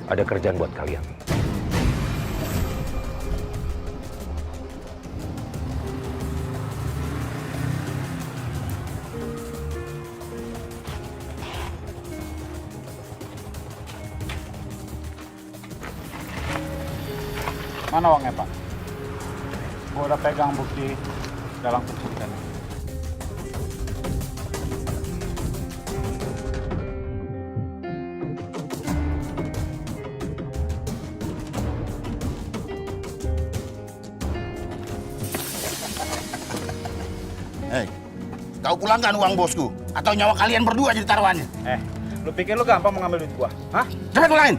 ada kerjaan buat kalian. Mana uangnya, Pak? Gua udah pegang bukti dalam penculikan. Hei, kau pulangkan uang bosku atau nyawa kalian berdua jadi taruhannya. Lu pikir lu gampang mengambil duit gua? Hah? Cepat pulangin.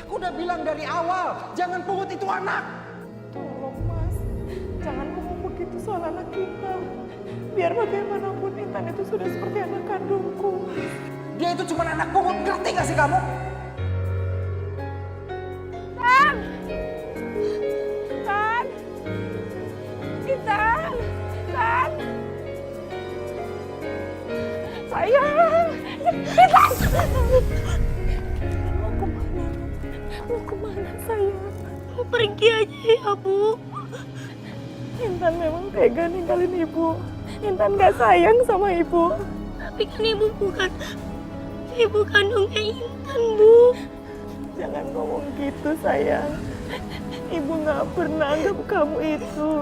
Aku udah bilang dari awal, jangan pungut itu anak. Tolong Mas, jangan ngomong begitu soal anak kita. Biar bagaimanapun Intan itu sudah seperti anak kandungku. Dia itu cuma anak pungut, ngerti gak sih kamu? Tan! Tan! Intan! Tan! Sayang! Intan! Mau kemana sayang? Mau pergi aja ya, Bu. Intan memang tega ninggalin ibu. Intan gak sayang sama ibu. Tapi kan ibu bukan ibu kandungnya Intan, Bu. Jangan ngomong gitu sayang. Ibu gak pernah anggap kamu itu.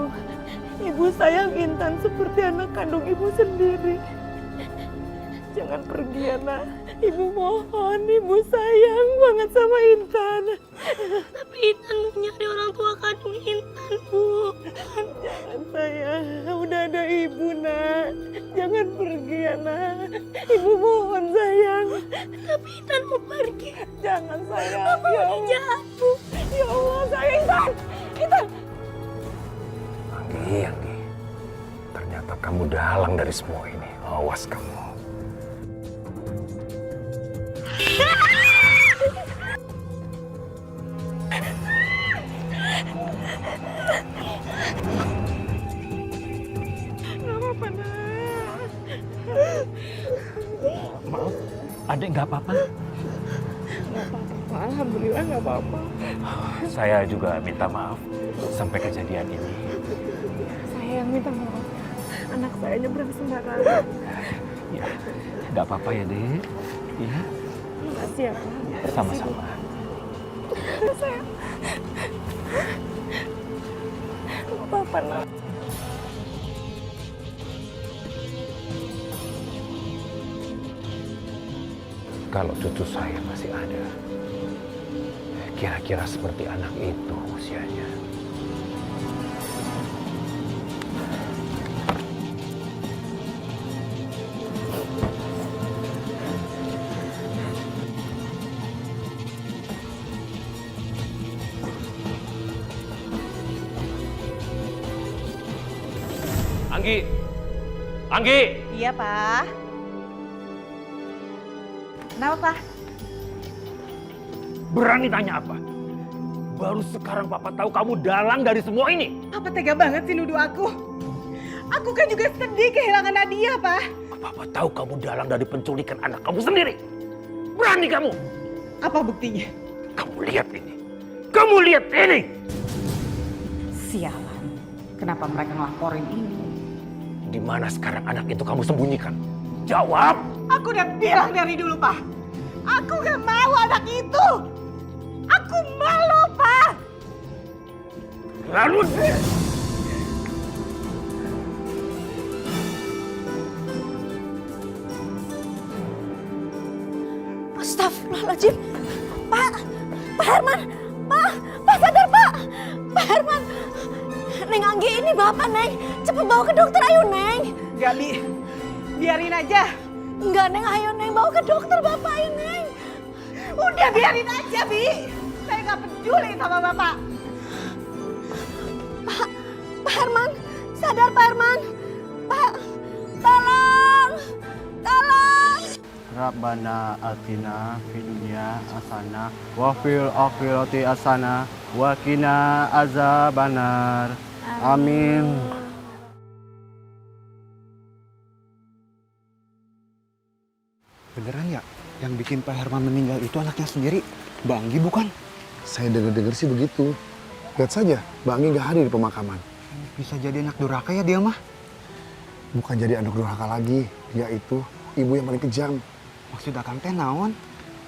Ibu sayang Intan seperti anak kandung ibu sendiri. Jangan pergi ya nak. Ibu mohon, ibu sayang banget sama Intan. Tapi Intan mau nyari orang tua kandung Intan, Bu. Jangan sayang, udah ada ibu nak. Jangan pergi ya nak. Ibu mohon sayang. Tapi Intan mau pergi. Jangan sayang. Apa Ya udah Allah. jahat, Bu? Ya Allah sayang Intan. Intan. Anggi. Ternyata kamu dalang dari semua ini. Awas kamu. Gak apa-apa nak. Maaf, adek nggak apa-apa. Gak apa-apa, alhamdulillah gak apa-apa. Saya juga minta maaf sampai kejadian ini. Saya yang minta maaf. Anak saya nyebrang sembarangan. Ya, nggak apa-apa ya, Dek. Ya, Makasih ya Pak. sama-sama. Saya. Gak apa-apa nak. Kalau cucu saya masih ada, kira-kira seperti anak itu usianya. Anggi! Iya, Pak. Kenapa, Pak? Berani tanya apa? Baru sekarang Papa tahu kamu dalang dari semua ini. Papa tega banget sih nuduh aku. Aku kan juga sedih kehilangan Nadia, Pak. Papa tahu kamu dalang dari penculikan anak kamu sendiri. Berani kamu. Apa buktinya? Kamu lihat ini. Kamu lihat ini. Sialan. Kenapa mereka ngelaporin ini? Di mana sekarang anak itu kamu sembunyikan? Jawab. Aku udah bilang dari dulu, Pak. Aku gak mau anak itu. Aku malu, Pak. Lalu Astagfirullahaladzim. Pak Herman. Pak sadar, Pak. Pak Herman. Neng Anggi ini Bapak, Neng. Cepet bawa ke dokter, ayo, Neng. Gak, Bi. Biarin aja. Enggak, Neng, ayo, Neng. Bawa ke dokter Bapak ini, Neng. Udah biarin aja, Bi. Saya gak peduli sama Bapak. Pak Herman. Sadar, Pak Herman. Pak, tolong. Tolong. Rabbana atina fid dunya hasanah wa fil akhirati hasanah wa qina azabannar. Amin. Beneran ya? Yang bikin Pak Herman meninggal itu anaknya sendiri? Mbak Anggi bukan? Saya dengar-dengar sih begitu. Lihat saja, Mbak Anggi nggak hadir di pemakaman. Bisa jadi anak durhaka ya dia mah? Bukan jadi anak durhaka lagi, yaitu ibu yang paling kejam. Maksud akang teh naon?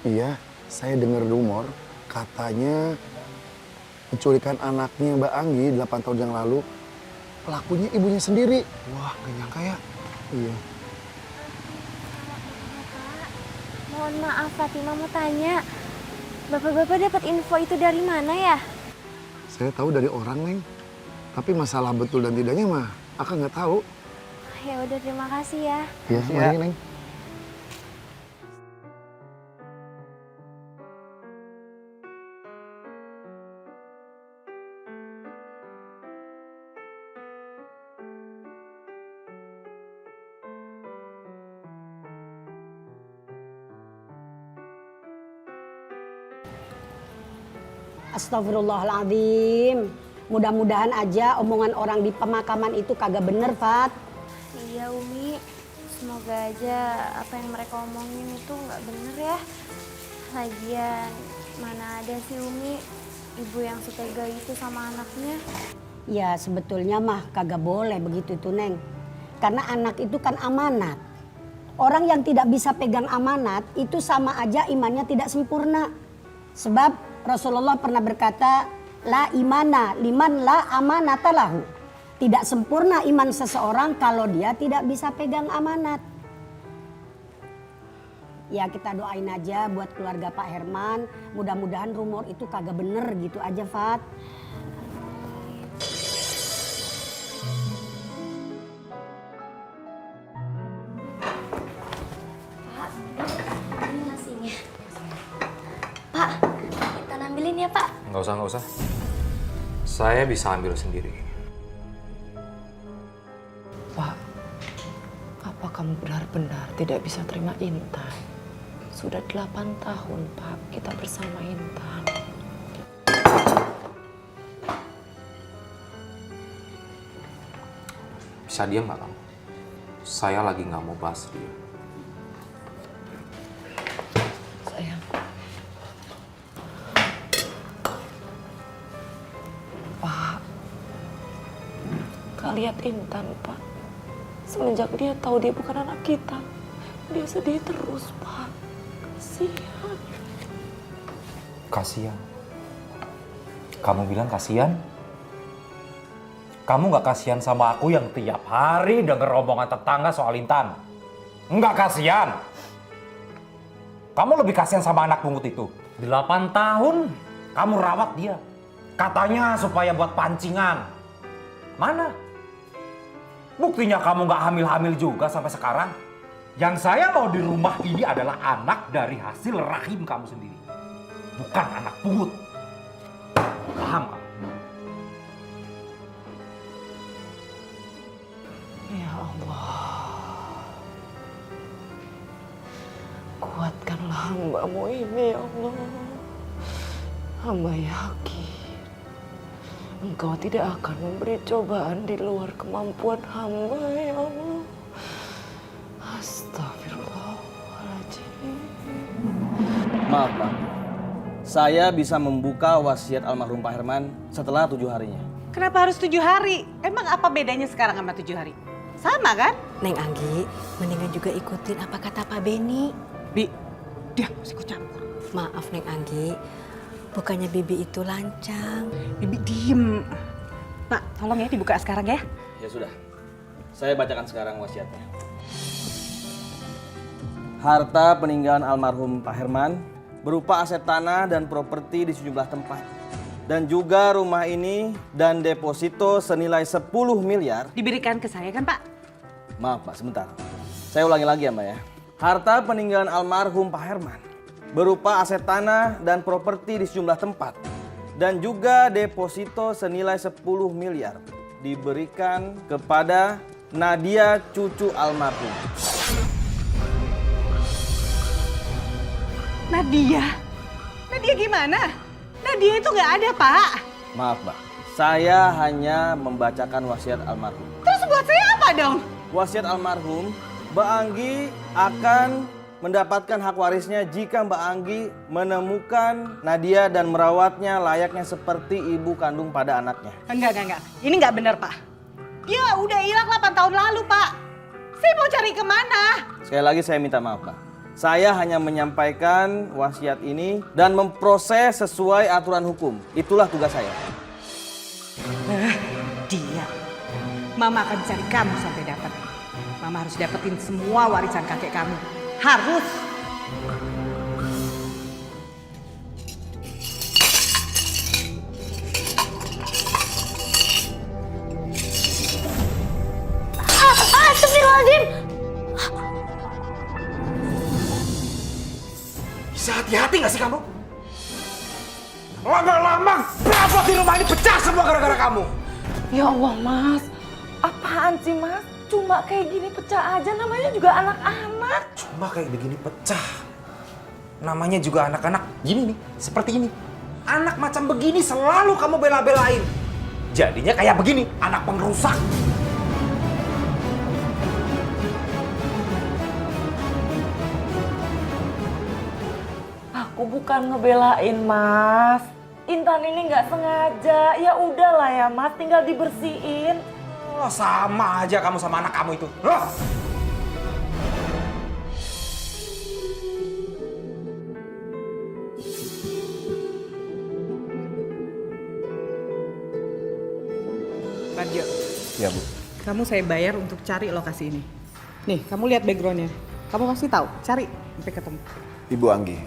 Iya, saya dengar rumor katanya penculikan anaknya Mbak Anggi 8 tahun yang lalu, pelakunya ibunya sendiri. Wah, gak nyangka ya? Iya. Mohon maaf, Fatima mau tanya. Bapak-bapak dapat info itu dari mana ya? Saya tahu dari orang, Neng. Tapi masalah betul dan tidaknya mah, akang nggak tahu. Ya udah, terima kasih ya. Iya, mari, Neng. Astagfirullahaladzim. Mudah-mudahan aja omongan orang di pemakaman itu kagak bener, Fat. Iya, Umi. Semoga aja apa yang mereka omongin itu nggak bener ya. Lagian, mana ada sih Umi ibu yang setega itu sama anaknya. Ya sebetulnya mah kagak boleh begitu tuh, Neng. Karena anak itu kan amanat. Orang yang tidak bisa pegang amanat itu sama aja imannya tidak sempurna. Sebab Rasulullah pernah berkata, la imana liman la amanata lahu. Tidak sempurna iman seseorang kalau dia tidak bisa pegang amanat. Ya kita doain aja buat keluarga Pak Herman. Mudah-mudahan rumor itu kagak bener gitu aja, Fat. Pak, ini nasinya. Pak, kita ambilin ya, Pak. Nggak usah. Saya bisa ambil sendiri. Pak, apa kamu benar-benar tidak bisa terima Intan? Sudah 8 tahun, Pak, kita bersama Intan. Bisa diam nggak kamu? Saya lagi nggak mau bahas dia. Sayang. Pak, Kak lihat Intan, Pak. Semenjak dia tahu dia bukan anak kita, dia sedih terus, Pak. Kasihan. Kasian. Kamu bilang kasian? Kamu nggak kasihan sama aku yang tiap hari denger omongan tetangga soal Intan? Nggak kasihan. Kamu lebih kasihan sama anak pungut itu. 8 tahun kamu rawat dia. Katanya supaya buat pancingan. Mana? Buktinya kamu nggak hamil-hamil juga sampai sekarang. Yang saya mau di rumah ini adalah anak dari hasil rahim kamu sendiri. Bukan anak pungut. Paham kamu? Ya Allah, kuatkanlah hamba-Mu ini, ya Allah. Hamba yakin Engkau tidak akan memberi cobaan di luar kemampuan hamba, ya Allah. Astagfirullahaladzim. Maaf, Pak. Saya bisa membuka wasiat almarhum Pak Herman setelah 7 harinya. Kenapa harus 7 hari? Emang apa bedanya sekarang sama 7 hari? Sama kan? Neng Anggi, mendingan juga ikutin apa kata Pak Beni. Bi, dia masih ikut campur. Maaf Neng Anggi, bukannya Bibi itu lancang. Bibi diem. Pak, tolong ya dibuka sekarang ya. Ya sudah, saya bacakan sekarang wasiatnya. Harta peninggalan almarhum Pak Herman berupa aset tanah dan properti di sejumlah tempat. Dan juga rumah ini dan deposito senilai 10 miliar. Diberikan ke saya kan, Pak? Maaf Pak, sebentar. Saya ulangi lagi ya Mbak ya. Harta peninggalan almarhum Pak Herman berupa aset tanah dan properti di sejumlah tempat. Dan juga deposito senilai 10 miliar. Diberikan kepada Nadia cucu almarhum. Nadia? Nadia gimana? Nadia itu nggak ada, Pak. Maaf, Mbak. Saya hanya membacakan wasiat almarhum. Terus buat saya apa dong? Wasiat almarhum, Mbak Anggi akan mendapatkan hak warisnya jika Mbak Anggi menemukan Nadia dan merawatnya layaknya seperti ibu kandung pada anaknya. Enggak. Ini nggak benar, Pak. Dia udah hilang 8 tahun lalu, Pak. Saya mau cari kemana? Sekali lagi saya minta maaf, Pak. Saya hanya menyampaikan wasiat ini dan memproses sesuai aturan hukum. Itulah tugas saya. Dia. Mama akan cari kamu sampai dapat. Mama harus dapetin semua warisan kakek kamu. Harus. Astagfirullahaladzim. Bisa hati-hati gak sih kamu? Lama-lama perabot di rumah ini pecah semua gara-gara kamu. Ya Allah, Mas. Apaan sih, Mas? Cuma kayak gini pecah aja, namanya juga anak-anak. Cuma kayak begini pecah. Namanya juga anak-anak gini nih, seperti ini. Anak macam begini selalu kamu bela-belain. Jadinya kayak begini, anak pengrusak. Aku bukan ngebelain, Mas. Intan ini nggak sengaja. Ya udahlah ya, Mas, tinggal dibersihin. Oh, sama aja kamu sama anak kamu itu. Hah? Bagio, Ya, Bu. kamu saya bayar untuk cari lokasi ini. Nih, kamu lihat backgroundnya. Kamu pasti tahu, cari sampai ketemu. Ibu Anggi,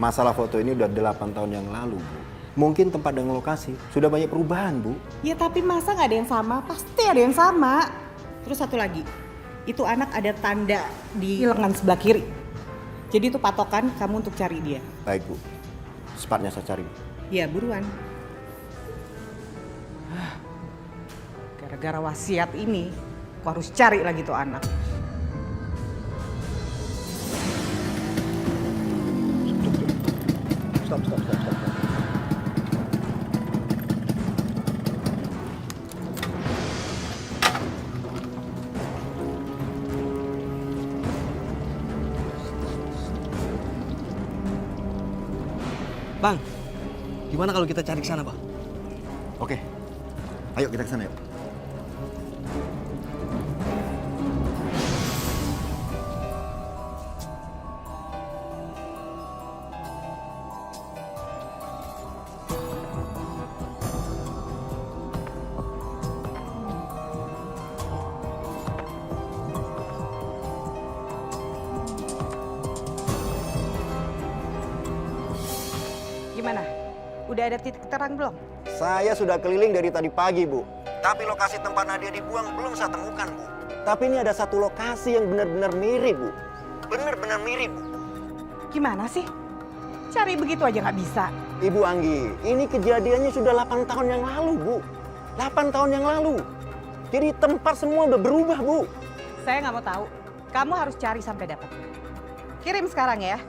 masalah foto ini udah 8 tahun yang lalu, Bu. Mungkin tempat dan lokasi sudah banyak perubahan, Bu. Ya tapi masa nggak ada yang sama? Pasti ada yang sama. Terus satu lagi, itu anak ada tanda di lengan sebelah kiri. Jadi itu patokan kamu untuk cari dia. Baik, Bu. Secepatnya saya cari. Ya buruan. Gara-gara wasiat ini, aku harus cari lagi tuh anak. Stop. Bang, gimana kalau kita cari ke sana, Bang? Oke. Ayo kita ke sana, yuk. Gimana? Udah ada titik terang belum? Saya sudah keliling dari tadi pagi, Bu. Tapi lokasi tempat Nadia dibuang belum saya temukan, Bu. Tapi ini ada satu lokasi yang benar-benar mirip, Bu. Benar-benar mirip, Bu. Gimana sih? Cari begitu aja nggak bisa. Ibu Anggi, ini kejadiannya sudah 8 tahun yang lalu, Bu. 8 tahun yang lalu. Jadi tempat semua udah berubah, Bu. Saya nggak mau tahu. Kamu harus cari sampai dapat. Kirim sekarang ya.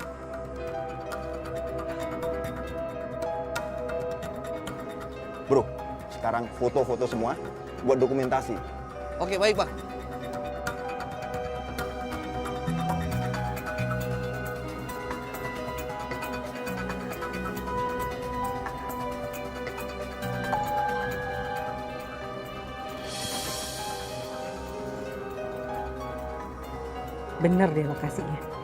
Bro, sekarang foto-foto semua buat dokumentasi. Oke, baik, Pak. Bener deh lokasinya.